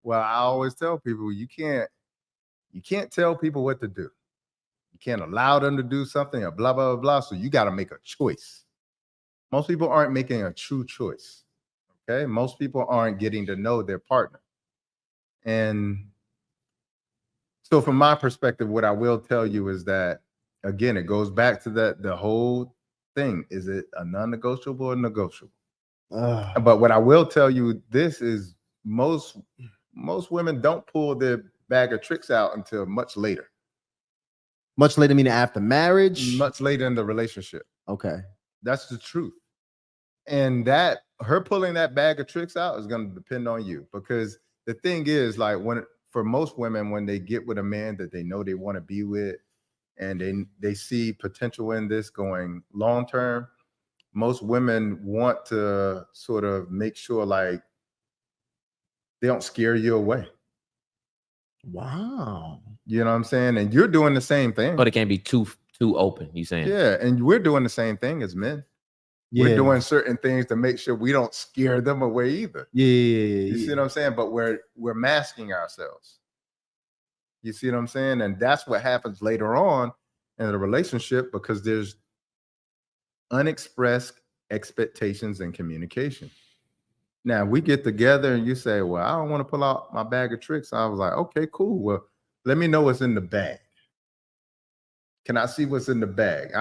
Well, I always tell people you can't tell people what to do. You can't allow them to do something or blah blah blah blah. So you got to make a choice. Most people aren't making a true choice. Okay, most people aren't getting to know their partner. And so, from my perspective, what I will tell you is that again, it goes back to that the whole thing: is it a non-negotiable or negotiable? But what I will tell you, this is most women don't pull their bag of tricks out until much later. Much later, meaning after marriage? Much later in the relationship. Okay. That's the truth. And that her pulling that bag of tricks out is going to depend on you, because the thing is, like, when for most women, when they get with a man that they know they want to be with and they see potential in this going long term, most women want to sort of make sure like they don't scare you away. Wow. You know what I'm saying? And you're doing the same thing. But it can't be too open, you saying? Yeah, and we're doing the same thing as men. Yeah. We're doing certain things to make sure we don't scare them away either. Yeah. You see what I'm saying? But we're masking ourselves. You see what I'm saying? And that's what happens later on in a relationship, because there's unexpressed expectations and communication. Now we get together and you say, well, I don't want to pull out my bag of tricks. I was like, okay, cool. Well, let me know what's in the bag. Can I see what's in the bag?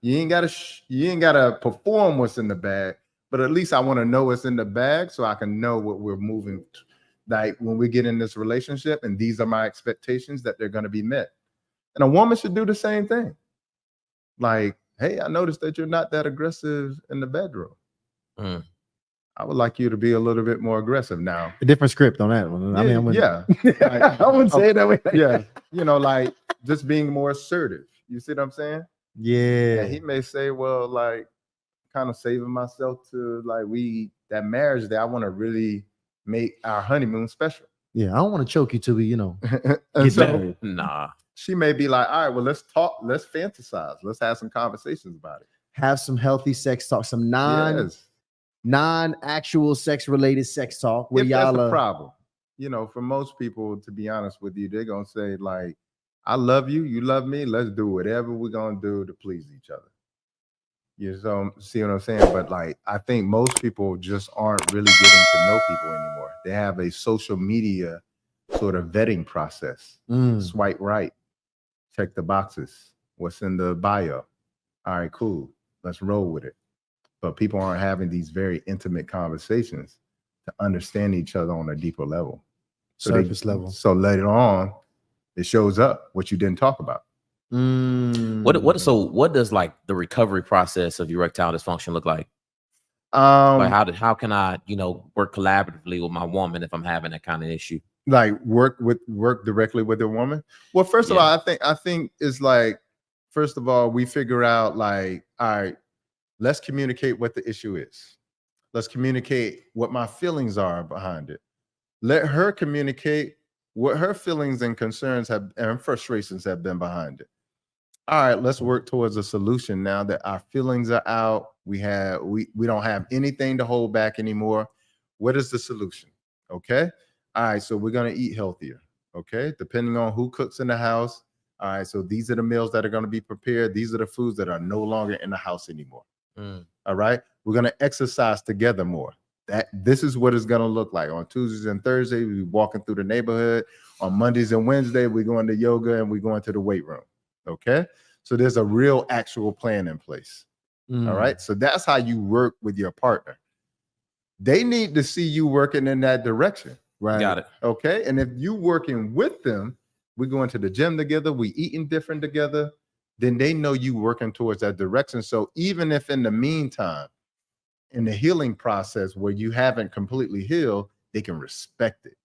You ain't gotta perform what's in the bag, but at least I want to know what's in the bag so I can know what we're moving to. Like when we get in this relationship, and these are my expectations that they're going to be met. And a woman should do the same thing. Like, hey, I noticed that you're not that aggressive in the bedroom. I would like you to be a little bit more aggressive now. A different script on that one. Yeah, I mean, like, I wouldn't say it that way. Yeah, like just being more assertive. You see what I'm saying? Yeah. And he may say, well, like, kind of saving myself to like that marriage day, I want to really make our honeymoon special. Yeah, I don't want to choke you till we, and get so married. Nah. She may be like, all right, well, let's talk, let's fantasize, let's have some conversations about it. Have some healthy sex talk, some non-actual sex related sex talk where if y'all that's the problem. For most people, to be honest with you, they're gonna say like, I love you, you love me, let's do whatever we're gonna do to please each other. See what I'm saying? But like, I think most people just aren't really getting to know people anymore. They have a social media sort of vetting process. Swipe right, check the boxes. What's in the bio? All right, cool. Let's roll with it. But people aren't having these very intimate conversations to understand each other on a deeper level. Surface level. So later on, it shows up what you didn't talk about. What does like the recovery process of erectile dysfunction look like? Like how can I, work collaboratively with my woman if I'm having that kind of issue? Like work directly with the woman? Well, first of all, I think it's like, first of all, we figure out like, all right, let's communicate what the issue is. Let's communicate what my feelings are behind it. Let her communicate what her feelings and concerns and frustrations have been behind it. All right, let's work towards a solution now that our feelings are out. We don't have anything to hold back anymore. What is the solution? Okay. All right, so we're going to eat healthier. Okay. Depending on who cooks in the house. All right, so these are the meals that are going to be prepared. These are the foods that are no longer in the house anymore. All right. We're going to exercise together more. This is what it's going to look like. On Tuesdays and Thursdays, we're walking through the neighborhood. On Mondays and Wednesdays, we're going to yoga and we're going to the weight room. Okay. So there's a real actual plan in place. All right. So that's how you work with your partner. They need to see you working in that direction. Right. Got it. Okay. And if you working with them, we're going to the gym together, we eating different together, then they know you working towards that direction. So even if in the meantime, in the healing process where you haven't completely healed, they can respect it.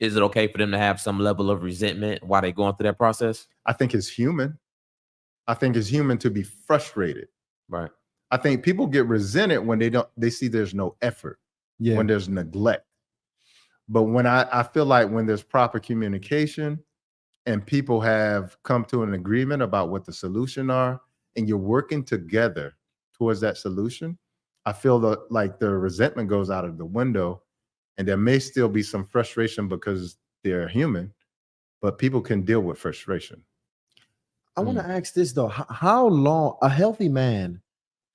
Is it okay for them to have some level of resentment while they're going through that process? I think it's human. I think it's human to be frustrated. Right. I think people get resented when they see there's no effort, when there's neglect. But when I feel like when there's proper communication and people have come to an agreement about what the solution are, and you're working together towards that solution, I feel like the resentment goes out of the window, and there may still be some frustration because they're human, but people can deal with frustration. I want to ask this though: how long a healthy man?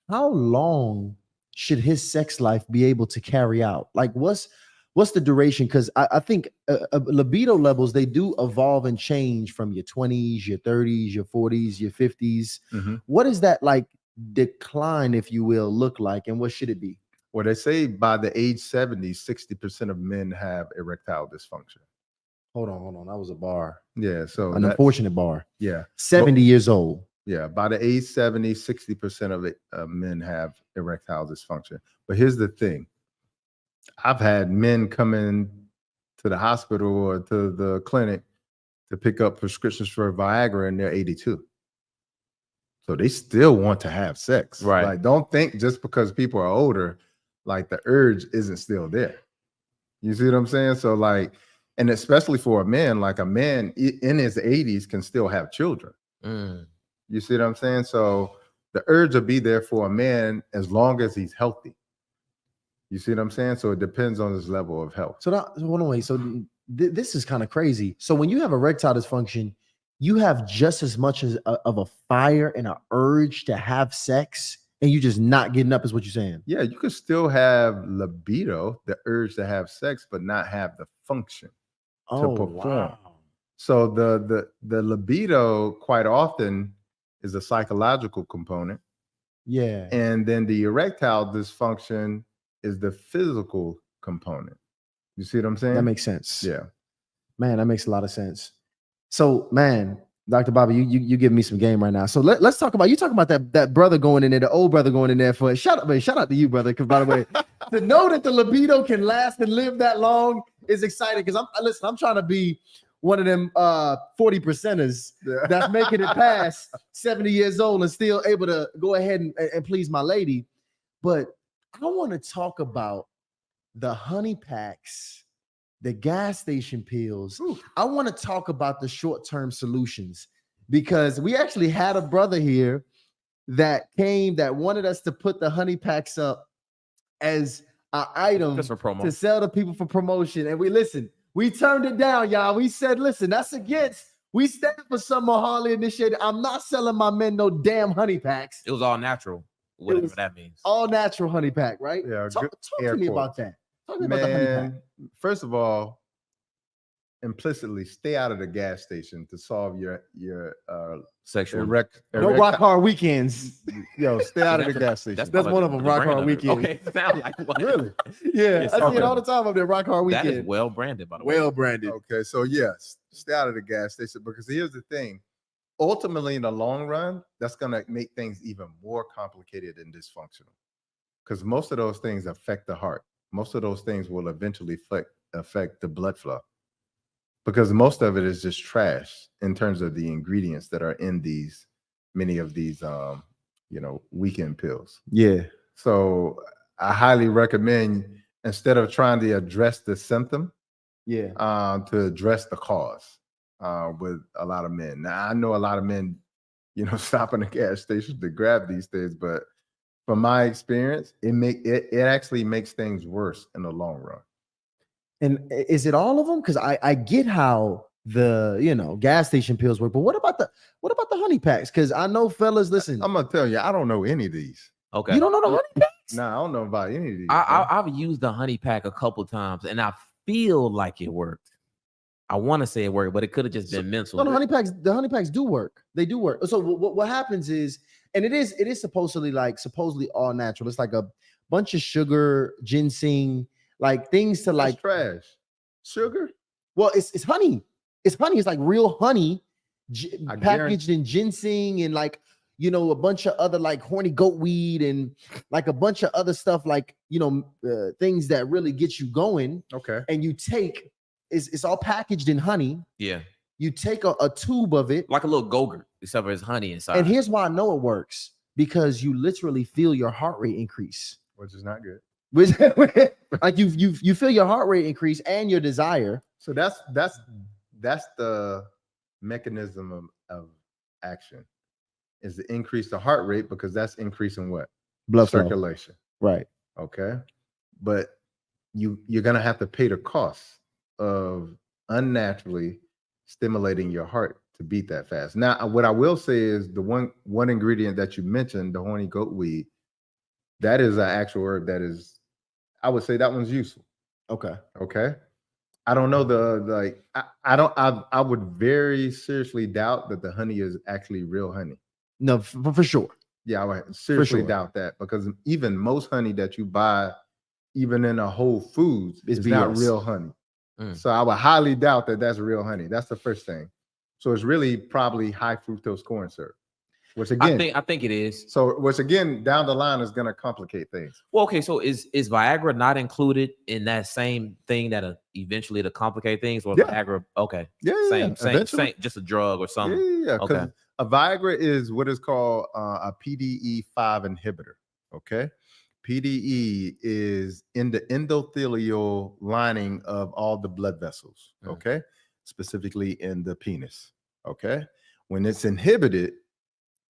How long should his sex life be able to carry out? Like, what's the duration? Because I think libido levels, they do evolve and change from your 20s, your 30s, your 40s, your 50s. What is that like decline, if you will, look like, and what should it be? Well, they say by the age 70, 60% of men have erectile dysfunction. Hold on. That was a bar. Yeah. So an unfortunate bar. Yeah. 70 years old. Yeah. By the age 70, 60% of men have erectile dysfunction. But here's the thing. I've had men come in to the hospital or to the clinic to pick up prescriptions for Viagra, and they're 82. So they still want to have sex. Right. Like, don't think just because people are older, like the urge isn't still there. You see what I'm saying? So like, and especially for a man, like a man in his 80s can still have children. You see what I'm saying? So the urge will be there for a man as long as he's healthy. You see what I'm saying? So it depends on his level of health. So hold on, wait. So this is kind of crazy. So when you have erectile dysfunction, you have just as much as of a fire and an urge to have sex, and you just not getting up, is what you're saying? Yeah, you could still have libido, the urge to have sex, but not have the function to perform. Wow. So the libido quite often is a psychological component. Yeah. And then the erectile dysfunction is the physical component. You see what I'm saying? That makes sense. Yeah. Man, that makes a lot of sense. So, man, Dr. Bobby, you give me some game right now. So let's talk about, you talking about that brother going in there, the old brother going in there for shout out to you, brother. Because by the way, to know that the libido can last and live that long is exciting. Because I'm trying to be one of them 40%ers that's making it past 70 years old and still able to go ahead and please my lady. But I want to talk about the honey packs, the gas station pills. Ooh. I want to talk about the short-term solutions, because we actually had a brother here that wanted us to put the honey packs up as an item to sell to people for promotion. And we turned it down, y'all. We said, listen, that's against, we stand for some more Harley initiative. I'm not selling my men no damn honey packs. It was all natural, whatever that means. All natural honey pack, right? Yeah. Talk to me about that. Talk to me about the honey pack. First of all, implicitly stay out of the gas station to solve your sexual no rock hard weekends. Yo, stay out of the gas station. That's one of them, rock hard weekend. Okay, sound like what? Really? Yeah, I see it all the time up there, rock hard weekend. That is well branded, by the way. Well branded. Okay, so yes, stay out of the gas station, because here's the thing. Ultimately, in the long run, that's gonna make things even more complicated and dysfunctional, because most of those things affect the heart. Most of those things will eventually affect the blood flow, because most of it is just trash in terms of the ingredients that are in many of these weekend pills. Yeah. So I highly recommend, instead of trying to address the symptom, to address the cause with a lot of men. Now I know a lot of men, stop in the gas station to grab these things, but from my experience, it actually makes things worse in the long run. And is it all of them? Because I get how the gas station pills work, but what about the honey packs? Because I know fellas, listen. I'm gonna tell you, I don't know any of these. Okay. You don't know the honey packs? No, I don't know about any of these. I've used the honey pack a couple times, and I feel like it worked. I want to say it worked, but it could have just been mental. No, the honey packs do work. They do work. So what happens is, and it is supposedly all natural. It's like a bunch of sugar, ginseng, like things to like trash. Sugar? Well, it's honey. It's honey. It's like real honey packaged in ginseng and like, a bunch of other like horny goat weed and like a bunch of other stuff, like, things that really get you going. Okay. And you take, it's all packaged in honey. Yeah. You take a tube of it. Like a little Go-Gurt, except for it's honey inside. And here's why I know it works. Because you literally feel your heart rate increase. Which is not good. Like you feel your heart rate increase and your desire. So that's the mechanism of action, is to increase the heart rate, because that's increasing what? Blood circulation. Flow. Right. Okay. But you're gonna have to pay the cost of unnaturally stimulating your heart to beat that fast. Now, what I will say is the one ingredient that you mentioned, the horny goat weed, that is an actual herb that is, I would say that one's useful. Okay. Okay. I don't know I would very seriously doubt that the honey is actually real honey. No, for sure. Yeah, I would seriously doubt that, because even most honey that you buy, even in a Whole Foods, is not real honey. So I would highly doubt that that's real honey. That's the first thing. So it's really probably high fructose corn syrup, which again, I think it is. So which again, down the line is going to complicate things. Well, okay, so is Viagra not included in that same thing that eventually to complicate things, or Viagra? Okay, same, just a drug or something. Yeah. Because a Viagra is what is called a PDE5 inhibitor. Okay. PDE is in the endothelial lining of all the blood vessels, okay? Specifically in the penis, okay? When it's inhibited,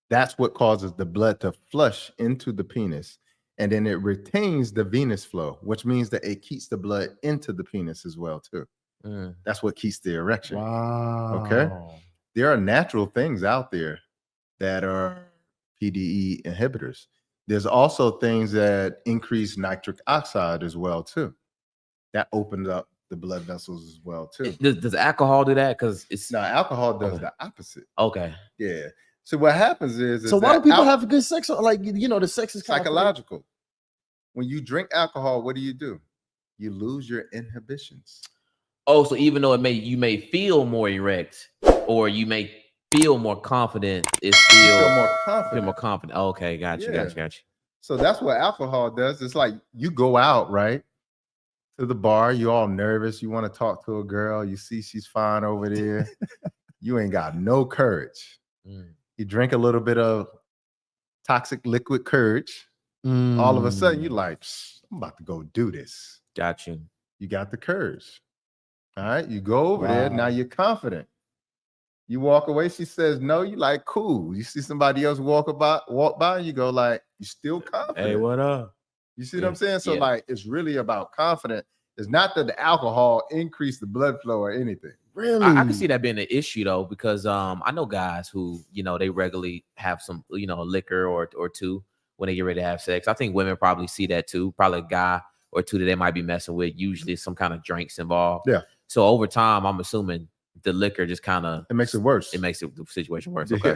that's what causes the blood to flush into the penis, and then it retains the venous flow, which means that it keeps the blood into the penis as well, too. That's what keeps the erection. Wow. Okay? There are natural things out there that are PDE inhibitors. There's also things that increase nitric oxide as well, too. That opens up the blood vessels as well, too. Does alcohol do that? Because it's alcohol does the opposite. Okay. Yeah. So what happens is so why do people have good sex? Like, the sex is psychological. When you drink alcohol, what do? You lose your inhibitions. Oh, so even though you may feel more erect, or you may feel more confident, it's still feel more confident. Okay, got you. So that's what alcohol does. It's like you go out, right, to the bar, you're all nervous, you want to talk to a girl, you see she's fine over there, you ain't got no courage. You drink a little bit of toxic liquid courage, all of a sudden you're like, I'm about to go do this. Got you. You got the courage. All right, you go over there, now you're confident. You walk away, she says no, you like, cool. You see somebody else walk by, and you go like, you still confident. Hey, what up? You see what I'm saying? So like, it's really about confidence. It's not that the alcohol increased the blood flow or anything. Really? I can see that being an issue though, because I know guys who, they regularly have some, a liquor or two when they get ready to have sex. I think women probably see that too. Probably a guy or two that they might be messing with. Usually some kind of drinks involved. Yeah. So over time, I'm assuming the liquor just kind of makes it worse. It makes the situation worse. Okay. Yeah.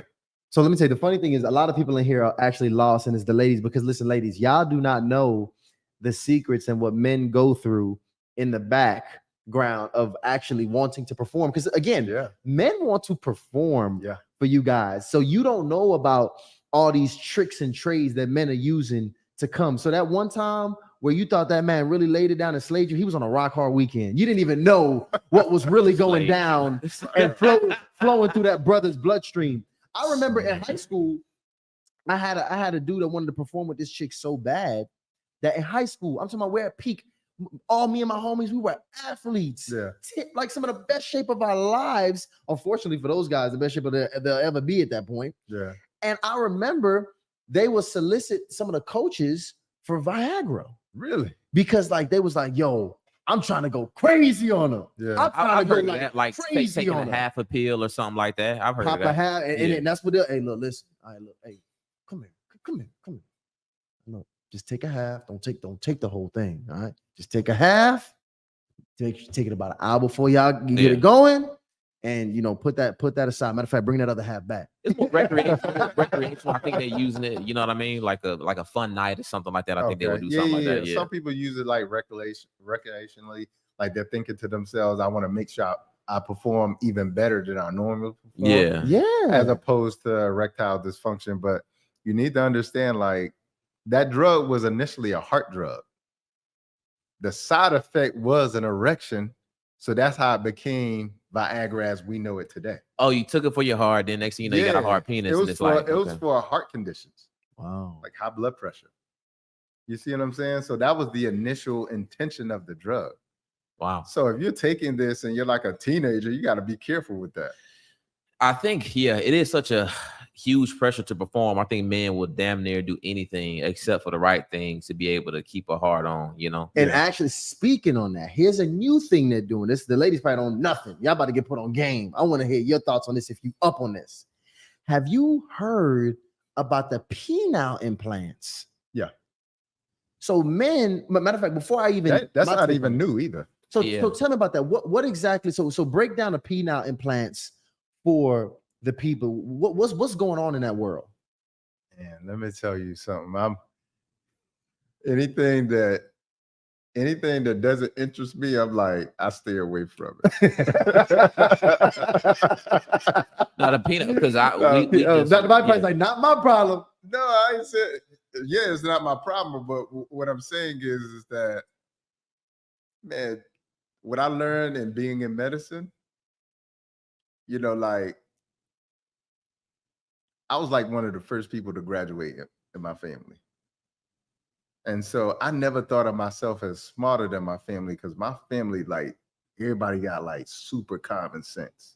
So let me tell you, the funny thing is a lot of people in here are actually lost, and it's the ladies, because listen, ladies, y'all do not know the secrets and what men go through in the background of actually wanting to perform. Because again, men want to perform for you guys. So you don't know about all these tricks and trades that men are using to come. So that one time where you thought that man really laid it down and slayed you, he was on a rock hard weekend. You didn't even know what was really going down and flowing through that brother's bloodstream. I remember in high school, I had a dude that wanted to perform with this chick so bad that in high school, I'm talking about we're at peak. All me and my homies, we were athletes. Yeah. Like some of the best shape of our lives. Unfortunately for those guys, the best shape they'll ever be at that point. Yeah. And I remember they would solicit some of the coaches for Viagra. Really? Because like they was like, yo, I'm trying to go crazy on them. Yeah. I've heard that, like taking a half a pill or something like that. I've heard Pop of that. A half, and that's what they'll, hey, look, listen. All right, look, hey, come here. No, just take a half. Don't take the whole thing. All right. Just take a half. Take it about an hour before y'all get it going. And put that aside. Matter of fact, bring that other half back. It's more recreational. I think they're using it, you know what I mean? Like a fun night or something like that. I think they would do something like that. Yeah. Some people use it like recreationally, like they're thinking to themselves, I want to make sure I perform even better than I normally perform. Yeah. As opposed to erectile dysfunction. But you need to understand, like, that drug was initially a heart drug. The side effect was an erection. So that's how it became Viagra as we know it today. Oh, you took it for your heart. Then next thing you know, you got a hard penis. It was for heart conditions. Wow. Like high blood pressure. You see what I'm saying? So that was the initial intention of the drug. Wow. So if you're taking this and you're like a teenager, you got to be careful with that. I think, yeah, it is such a huge pressure to perform. I think men will damn near do anything except for the right things to be able to keep a heart on, you know? And actually, speaking on that, here's a new thing they're doing. This the ladies probably don't know nothing. Y'all about to get put on game. I want to hear your thoughts on this if you up on this. Have you heard about the penile implants? Yeah. So men, matter of fact, before I even that's not even new either. So tell me about that. What exactly? So break down the penile implants for the people. What's going on in that world? And let me tell you something. Anything that doesn't interest me, I'm like, I stay away from it. Not a peanut, because my price like not my problem. No, I ain't said. Yeah, it's not my problem. But what I'm saying is that, man, what I learned in being in medicine, you know, like I was like one of the first people to graduate in my family. And so I never thought of myself as smarter than my family, because my family, like, everybody got like super common sense.